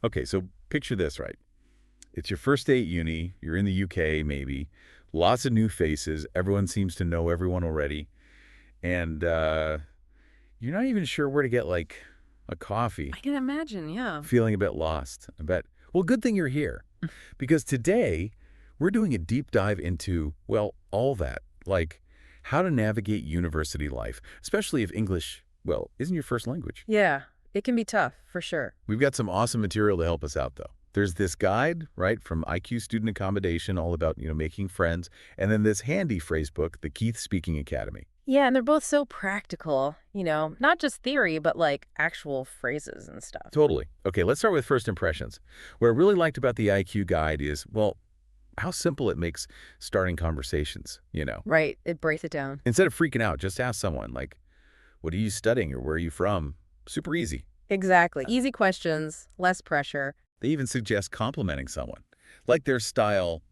Okay, so picture this, right? It's your first day at uni. You're in the UK, maybe. Lots of new faces. Everyone seems to know everyone already. And you're not even sure where to get, like, a I coffee. can imagine, yeah. Feeling a bit lost, I bet. Well, good thing you're here. Because today, we're doing a deep dive into, well, all that. Like, how to navigate university life, especially if English, well, isn't your first language. Yeah, it can be tough, for sure. We've got some awesome material to help us out, though. There's this guide, right, from IQ Student Accommodation, all about, making friends. And then this handy phrase book, the Keith Speaking Academy. Yeah, and they're both so practical, not just theory, but like actual phrases and stuff. Totally. Okay, let's start with first impressions. What I really liked about the IQ guide is, well, how simple it makes starting conversations. Right, it breaks it down. Instead of freaking out, just ask someone, like, what are you studying or where are you from? Super easy. Exactly. Easy questions, less pressure. They even suggest complimenting someone, like their style.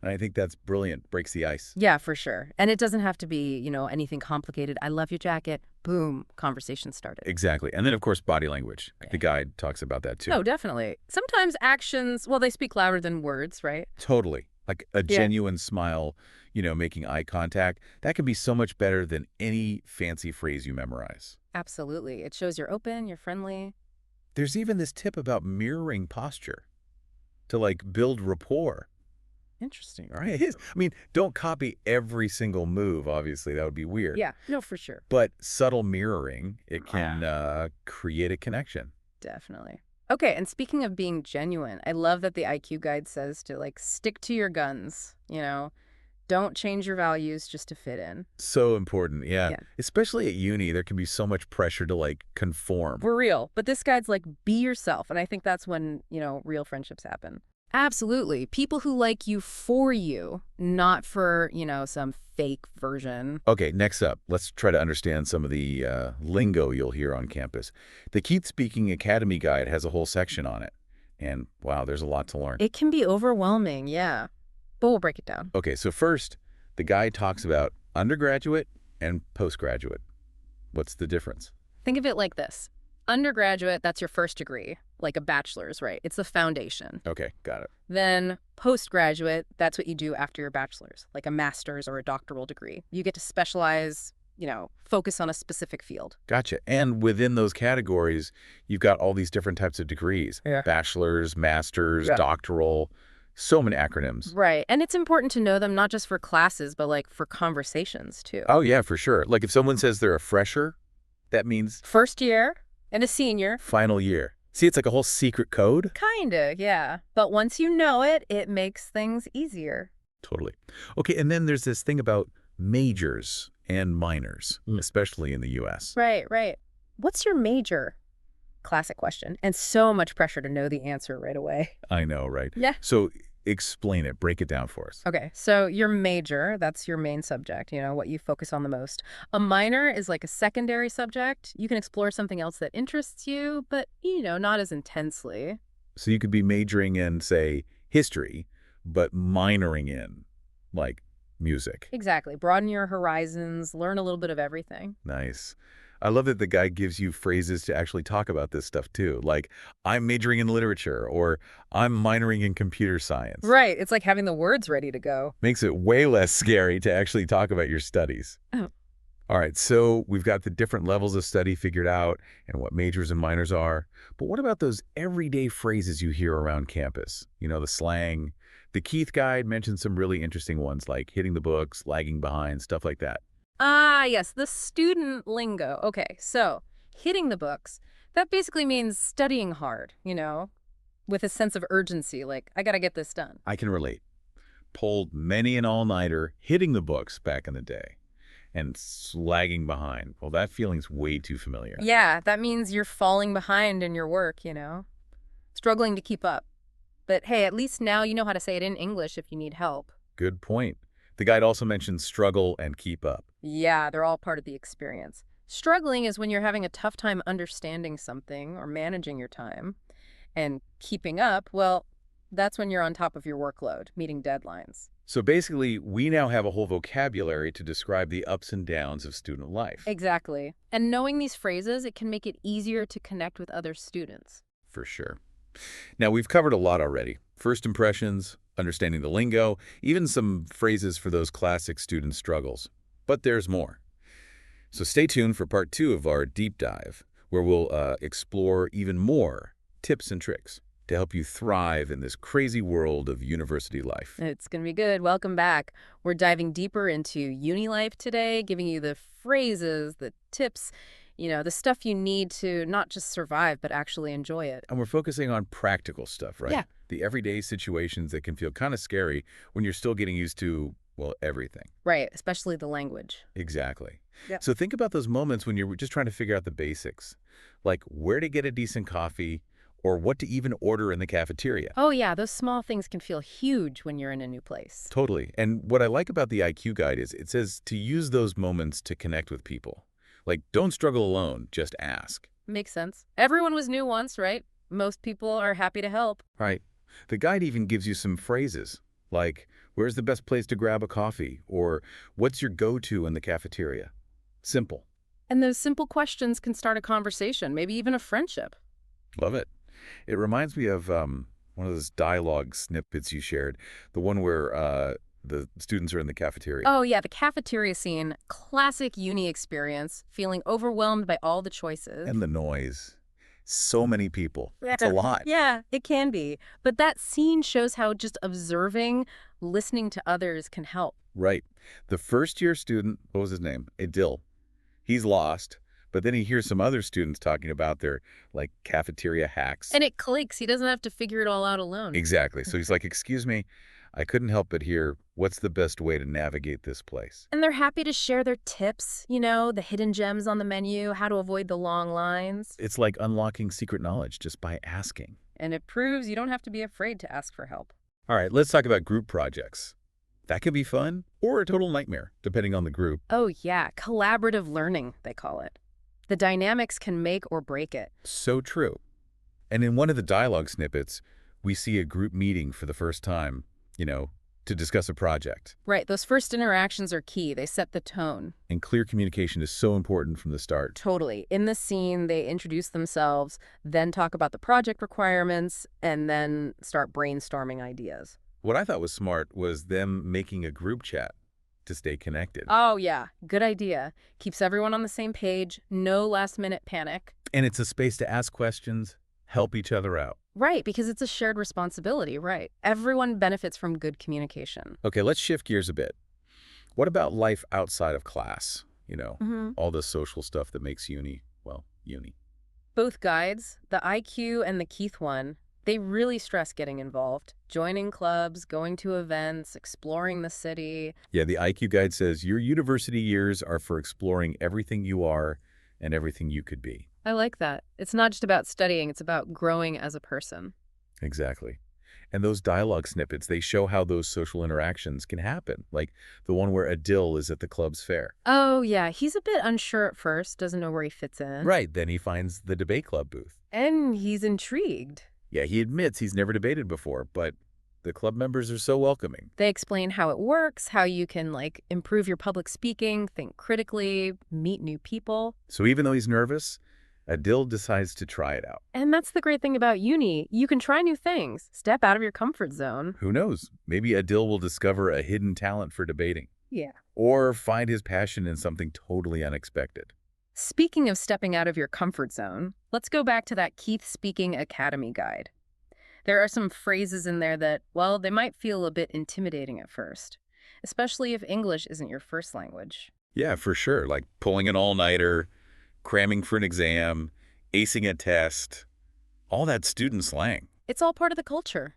And I think that's brilliant, breaks the ice. Yeah, for sure. And it doesn't have to be, anything complicated. I love your jacket. Boom, conversation started. Exactly. And then, of course, body language. The Okay. guide talks about that, too. No, definitely. Sometimes actions, well, they speak louder than words, right? Totally. Like a Yeah. genuine smile, making eye contact. That can be so much better than any fancy phrase you memorize. Absolutely. It shows you're open, you're friendly. There's even this tip about mirroring posture to, like, build rapport. Interesting. All right. I mean, don't copy every single move, obviously. That would be weird. Yeah, no, for sure. But subtle mirroring, it can create a connection. Definitely. Okay, and speaking of being genuine, I love that the IQ guide says to like stick to your guns. Don't change your values just to fit in. So important, yeah. Yeah. Especially at uni, there can be so much pressure to, like, conform. We're real. But this guide's like be yourself, and I think that's when, real friendships happen. Absolutely. People who like you for you, not for, some fake version. Okay, next up, let's try to understand some of the lingo you'll hear on campus. The Keith Speaking Academy Guide has a whole section on it. And wow, there's a lot to learn. It can be overwhelming, yeah. But we'll break it down. Okay, so first, the guide talks about undergraduate and postgraduate. What's the difference? Think of it like this. Undergraduate, that's your first degree, like a bachelor's, right? It's the foundation. Okay, got it. Then postgraduate, that's what you do after your bachelor's, like a master's or a doctoral degree. You get to specialize, focus on a specific field. Gotcha. And within those categories, you've got all these different types of degrees. Yeah. Bachelor's, master's, Yeah. doctoral, so many acronyms. Right. And it's important to know them not just for classes, but like for conversations too. Oh, yeah, for sure. Like if someone says they're a fresher, that means First year and a senior. final year. See, it's like a whole secret code. Kinda, yeah. But once you know it, it makes things easier. Totally. Okay, and then there's this thing about majors and minors, especially in the U.S. Right, right. What's your major? Classic question. And so much pressure to know the answer right away. I know, right? Yeah. So explain it. Break it down for us. Okay, so your major, that's your main subject, what you focus on the most. A minor is like a secondary subject. You can explore something else that interests you, but, not as intensely. So you could be majoring in, say, history, but minoring in, like, music. Exactly. Broaden your horizons, learn a little bit of everything. Nice. I love that the guy gives you phrases to actually talk about this stuff, too. Like, I'm majoring in literature, or I'm minoring in computer science. Right. It's like having the words ready to go. Makes it way less scary to actually talk about your studies. Oh. All right, so we've got the different levels of study figured out and what majors and minors are. But what about those everyday phrases you hear around campus? The slang. The Keith Guide mentions some really interesting ones like hitting the books, lagging behind, stuff like that. Ah, yes, the student lingo. Okay, so hitting the books, that basically means studying hard, with a sense of urgency, like, I gotta get this done. I can relate. Pulled many an all-nighter, hitting the books back in the day, and lagging behind. Well, that feeling's way too familiar. Yeah, that means you're falling behind in your work, struggling to keep up. But hey, at least now you know how to say it in English if you need help. Good point. The guide also mentions struggle and keep up. Yeah, they're all part of the experience. Struggling is when you're having a tough time understanding something or managing your time. And keeping up, well, that's when you're on top of your workload, meeting deadlines. So basically, we now have a whole vocabulary to describe the ups and downs of student life. Exactly. And knowing these phrases, it can make it easier to connect with other students. For sure. Now, we've covered a lot already. First impressions, understanding the lingo, even some phrases for those classic student struggles. But there's more. So stay tuned for part 2 of our deep dive, where we'll explore even more tips and tricks to help you thrive in this crazy world of university life. It's going to be good. Welcome back. We're diving deeper into uni life today, giving you the phrases, the tips, the stuff you need to not just survive, but actually enjoy it. And we're focusing on practical stuff, right? Yeah. The everyday situations that can feel kind of scary when you're still getting used to, well, everything. Right, especially the language. Exactly. Yeah. So think about those moments when you're just trying to figure out the basics, like where to get a decent coffee or what to even order in the cafeteria. Oh, yeah, those small things can feel huge when you're in a new place. Totally. And what I like about the IQ guide is it says to use those moments to connect with people. Like, don't struggle alone, just ask. Makes sense. Everyone was new once, right? Most people are happy to help. Right. The guide even gives you some phrases, like, where's the best place to grab a coffee? Or what's your go-to in the cafeteria? Simple. And those simple questions can start a conversation, maybe even a friendship. Love it. It reminds me of one of those dialogue snippets you shared, the one where the students are in the cafeteria. Oh, yeah, the cafeteria scene, classic uni experience, feeling overwhelmed by all the choices. And the noise. So many people. Yeah. It's a lot. Yeah, it can be. But that scene shows how just observing, listening to others can help. Right. The first-year student, what was his name? Adil. He's lost, but then he hears some other students talking about their, like, cafeteria hacks. And it clicks. He doesn't have to figure it all out alone. Exactly. So he's like, excuse me, I couldn't help but hear, what's the best way to navigate this place? And they're happy to share their tips, the hidden gems on the menu, how to avoid the long lines. It's like unlocking secret knowledge just by asking. And it proves you don't have to be afraid to ask for help. All right, let's talk about group projects. That can be fun or a total nightmare, depending on the group. Oh, yeah, collaborative learning, they call it. The dynamics can make or break it. So true. And in one of the dialogue snippets, we see a group meeting for the first time, to discuss a project. Right, those first interactions are key. They set the tone. And clear communication is so important from the start. Totally. In the scene, they introduce themselves, then talk about the project requirements, and then start brainstorming ideas. What I thought was smart was them making a group chat to stay connected. Oh, yeah. Good idea. Keeps everyone on the same page. No last-minute panic. And it's a space to ask questions, help each other out. Right, because it's a shared responsibility, right? Everyone benefits from good communication. Okay, let's shift gears a bit. What about life outside of class? Mm-hmm. All the social stuff that makes uni, well, uni. Both guides, the IQ and the Keith one, they really stress getting involved. Joining clubs, going to events, exploring the city. Yeah, the IQ guide says your university years are for exploring everything you are and everything you could be. I like that. It's not just about studying, it's about growing as a person. Exactly. And those dialogue snippets, they show how those social interactions can happen, like the one where Adil is at the club's fair. Oh, yeah, he's a bit unsure at first, doesn't know where he fits in. Right, then he finds the debate club booth. And he's intrigued. Yeah, he admits he's never debated before, but the club members are so welcoming. They explain how it works, how you can, improve your public speaking, think critically, meet new people. So even though he's nervous, Adil decides to try it out. And that's the great thing about uni. You can try new things, step out of your comfort zone. Who knows? Maybe Adil will discover a hidden talent for debating. Yeah. Or find his passion in something totally unexpected. Speaking of stepping out of your comfort zone, let's go back to that Keith Speaking Academy guide. There are some phrases in there that, well, they might feel a bit intimidating at first, especially if English isn't your first language. Yeah, for sure. Like pulling an all-nighter, cramming for an exam, acing a test, all that student slang. It's all part of the culture.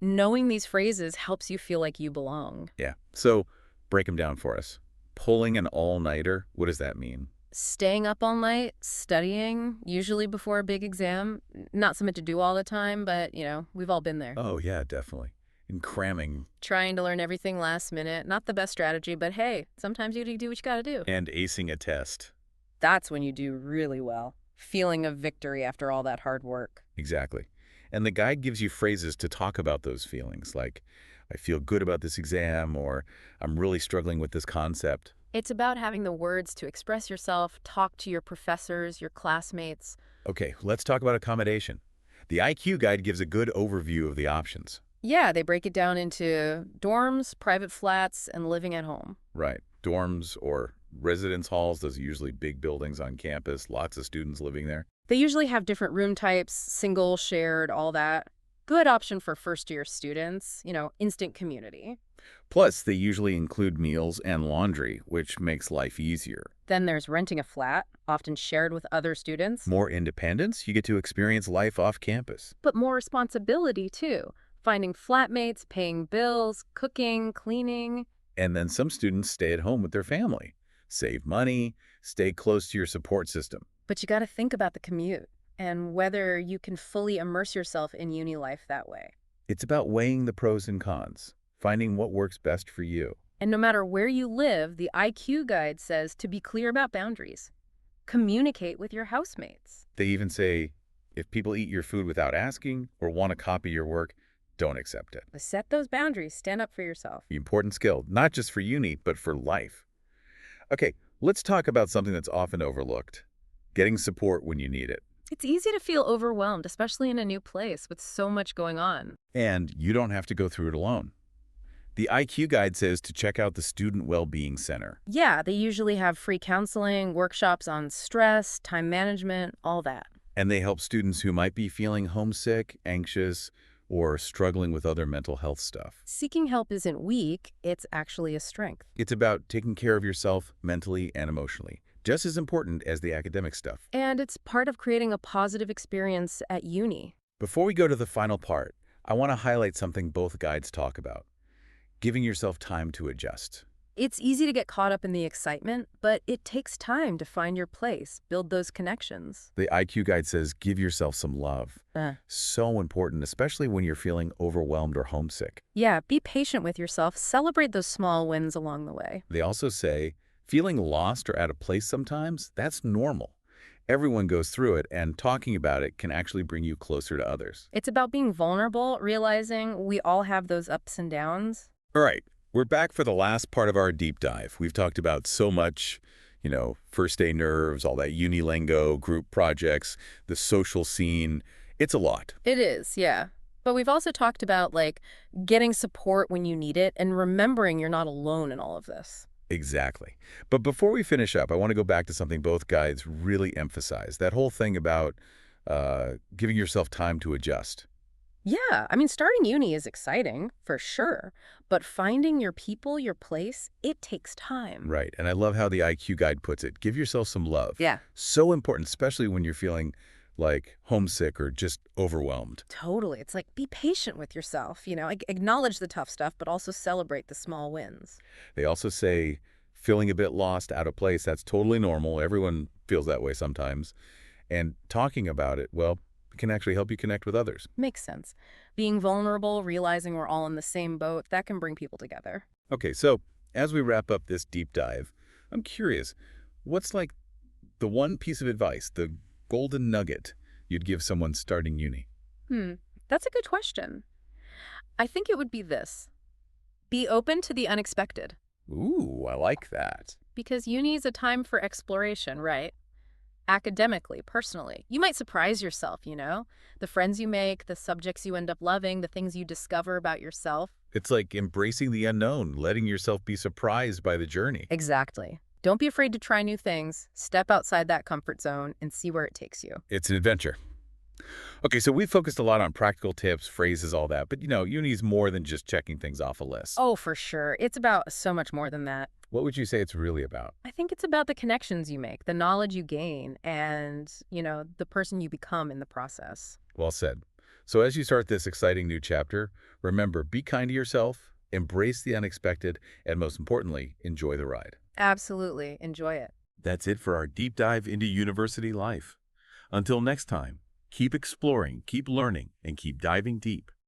Knowing these phrases helps you feel like you belong. Yeah. So break them down for us. Pulling an all-nighter, what does that mean? Staying up all night, studying, usually before a big exam. Not something to do all the time, but, we've all been there. Oh, yeah, definitely. And cramming. Trying to learn everything last minute. Not the best strategy, but hey, sometimes you do what you gotta do. And acing a test. That's when you do really well. Feeling of victory after all that hard work. Exactly. And the guide gives you phrases to talk about those feelings, like, I feel good about this exam, or I'm really struggling with this concept. It's about having the words to express yourself, talk to your professors, your classmates. Okay, let's talk about accommodation. The IQ guide gives a good overview of the options. Yeah, they break it down into dorms, private flats, and living at home. Right. Dorms or residence halls, those are usually big buildings on campus, lots of students living there. They usually have different room types, single, shared, all that. Good option for first-year students, instant community. Plus, they usually include meals and laundry, which makes life easier. Then there's renting a flat, often shared with other students, More independence, you get to experience life off campus. but more responsibility too. Finding flatmates, paying bills, cooking, cleaning. And then some students stay at home with their family. Save money, stay close to your support system. But you got to think about the commute and whether you can fully immerse yourself in uni life that way. It's about weighing the pros and cons, finding what works best for you. And no matter where you live, the IQ guide says to be clear about boundaries. Communicate with your housemates. They even say, if people eat your food without asking or want to copy your work, don't accept it. Set those boundaries. Stand up for yourself. The important skill, not just for uni, but for life. Okay, let's talk about something that's often overlooked. Getting support when you need it. It's easy to feel overwhelmed, especially in a new place with so much going on. And you don't have to go through it alone. The IQ guide says to check out the Student Well-Being Center. Yeah, they usually have free counseling, workshops on stress, time management, all that. And they help students who might be feeling homesick, anxious, or struggling with other mental health stuff. Seeking help isn't weak, it's actually a strength. It's about taking care of yourself mentally and emotionally, just as important as the academic stuff. And it's part of creating a positive experience at uni. Before we go to the final part, I want to highlight something both guides talk about: giving yourself time to adjust. It's easy to get caught up in the excitement, but it takes time to find your place, build those connections. The IQ guide says give yourself some love. So important, especially when you're feeling overwhelmed or homesick. Yeah, be patient with yourself. Celebrate those small wins along the way. They also say feeling lost or out of place sometimes, that's normal. Everyone goes through it, and talking about it can actually bring you closer to others. It's about being vulnerable, realizing we all have those ups and downs. All right, we're back for the last part of our deep dive. We've talked about so much, first day nerves, all that uni lingo, group projects, the social scene. It's a lot. It is, yeah. But we've also talked about, getting support when you need it and remembering you're not alone in all of this. Exactly. But before we finish up, I want to go back to something both guides really emphasize, that whole thing about giving yourself time to adjust. Yeah, I mean, starting uni is exciting, for sure. But finding your people, your place, it takes time. Right. And I love how the IQ guide puts it. Give yourself some love. Yeah. So important, especially when you're feeling like homesick or just overwhelmed. Totally. It's like be patient with yourself, acknowledge the tough stuff, but also celebrate the small wins. They also say feeling a bit lost, out of place, that's totally normal. Everyone feels that way sometimes. And talking about it, well, can actually help you connect with others. Makes sense. Being vulnerable, realizing we're all in the same boat, that can bring people together. Okay, so as we wrap up this deep dive, I'm curious, what's like the one piece of advice, the golden nugget you'd give someone starting uni? That's a good question. I think it would be this. Be open to the unexpected. Ooh, I like that. Because uni is a time for exploration, right? Academically, personally. You might surprise yourself, the friends you make, the subjects you end up loving, the things you discover about yourself. It's like embracing the unknown, letting yourself be surprised by the journey. Exactly. Don't be afraid to try new things. Step outside that comfort zone and see where it takes you. It's an adventure. Okay, so we've focused a lot on practical tips, phrases, all that, but uni is more than just checking things off a list. Oh, for sure. It's about so much more than that. What would you say it's really about? I think it's about the connections you make, the knowledge you gain, and, the person you become in the process. Well said. So as you start this exciting new chapter, remember, be kind to yourself, embrace the unexpected, and most importantly, enjoy the ride. Absolutely. Enjoy it. That's it for our deep dive into university life. Until next time, keep exploring, keep learning, and keep diving deep.